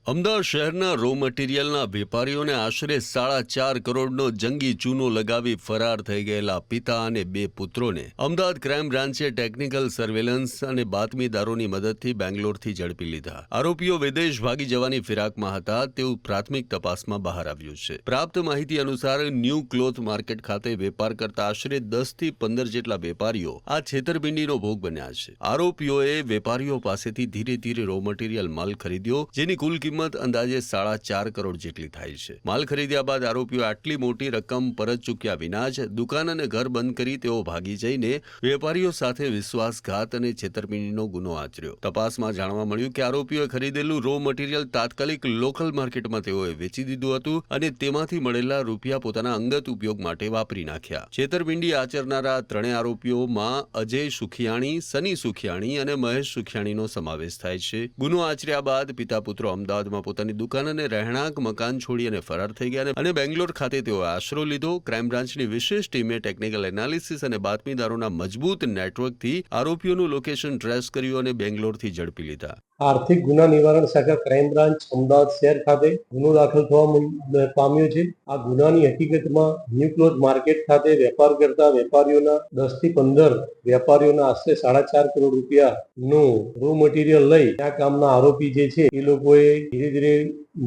અમદાવાદ શહેરના રો મટીરિયલના વેપારીઓને આશરે 4.5 કરોડનો જંગી ચૂનો લગાવી ફરાર થઈ ગયેલા પિતા અને 2 પુત્રોને અમદાવાદ ક્રાઇમ બ્રાન્ચે ટેકનિકલ સર્વેલન્સ અને બાતમીદારોની મદદથી બેંગ્લોરથી ઝડપી લીધા. આરોપીઓ વિદેશ ભાગી જવાની ફિરાકમાં હતા તેવું પ્રાથમિક તપાસમાં બહાર આવ્યું છે. પ્રાપ્ત માહિતી અનુસાર ન્યૂ ક્લોથ માર્કેટ ખાતે વેપાર કરતા આશરે 10 થી 15 જેટલા વેપારીઓ આ છેતરપિંડીનો ભોગ બન્યા છે. આરોપીઓએ વેપારીઓ પાસેથી ધીરે ધીરે રો મટીરિયલ માલ ખરીદ્યો, જેની કુલ કિંમત અંદાજે 4.5 કરોડ જેટલી થાય છે. માલ ખરીદ્યા બાદ આરોપીઓ આટલી મોટી રકમ પરત ચૂક્યા વિના જ દુકાન અને ઘર બંધ કરી તેઓ ભાગી જઈને વેપારીઓ સાથે વિશ્વાસઘાત અને છેતરપિંડીનો ગુનો આચર્યો. તપાસમાં જાણવા મળ્યું કે આરોપીઓએ ખરીદેલું રો મટીરિયલ તાત્કાલિક લોકલ માર્કેટમાં તેઓએ વેચી દીધું હતું અને તેમાંથી મળેલા રૂપિયા પોતાના અંગત ઉપયોગ માટે વાપરી નાખ્યા. છેતરપિંડી આચરનારા ત્રણેય આરોપીઓમાં અજય સુખિયાણી, સની સુખિયાણી અને મહેશ સુખિયાણીનો સમાવેશ થાય છે. ગુનો આચર્યા બાદ પિતા પુત્રો અમદાવાદમાં પોતાની દુકાન અને રહેણાંક મકાન છોડી અને ફરાર થઈ ગયા અને બેંગ્લોર ખાતે તેઓએ આશરો લીધો. ક્રાઇમ બ્રાન્ચની વિશેષ ટીમે ટેકનિકલ એનાલિસિસ અને બાતમીદારોના મજબૂત નેટવર્કથી આરોપીઓનું લોકેશન ટ્રેસ કર્યું અને બેંગ્લોરથી ઝડપી લીધા. આર્થિક ગુના નિવારણ શાખા ક્રાઇમ બ્રાન્ચ અમદાવાદ શહેર ખાતે ગુનો દાખલ થવા પામ્યો છે. આ ગુનાની હકીકતમાં ન્યૂ ક્લોથ માર્કેટ ખાતે વેપાર કરતા વેપારીઓના 10 થી 15 વેપારીઓના આશરે 4.5 કરોડ રૂપિયાનું રો મટીરિયલ લઈ આ કામના આરોપી જે છે એ લોકોએ ધીરે ધીરે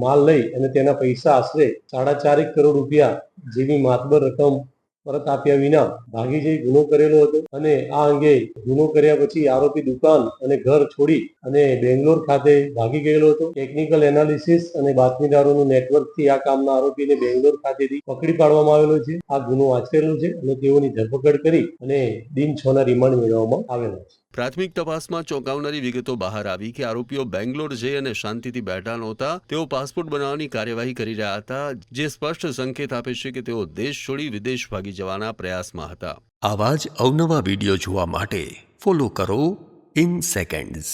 માલ લઈ અને તેના પૈસા આશરે 4.5 કરોડ રૂપિયા જેવી માતબર રકમ પરત આપ્યા વિના ભાગી જઈ ગુનો કરેલો હતો અને આ અંગે ગુનો કર્યા પછી આરોપી દુકાન અને ઘર છોડી અને બેંગ્લોર ખાતે ભાગી ગયેલો હતો. ટેકનિકલ એનાલિસિસ અને બાતમીદારોનું નેટવર્કથી આ કામના આરોપીને બેંગ્લોર ખાતેથી પકડી પાડવામાં આવેલો છે. આ ગુનો આચરેલો છે અને તેઓની ધરપકડ કરી અને દિન 6 ના રિમાન્ડ મેળવવામાં આવેલા છે. પ્રાથમિક તપાસમાં ચોંકાવનારી વિગતો બહાર આવી કે આરોપીઓ બેંગ્લોર જઈ અને શાંતિથી બેઠા નહોતા. તેઓ પાસપોર્ટ બનાવવાની કાર્યવાહી કરી રહ્યા હતા, જે સ્પષ્ટ સંકેત આપે છે કે તેઓ દેશ છોડી વિદેશ ભાગી જવાના પ્રયાસમાં હતા. આવા જ અવનવા વિડીયો જોવા માટે ફોલો કરો ઇન સેકન્ડ્સ.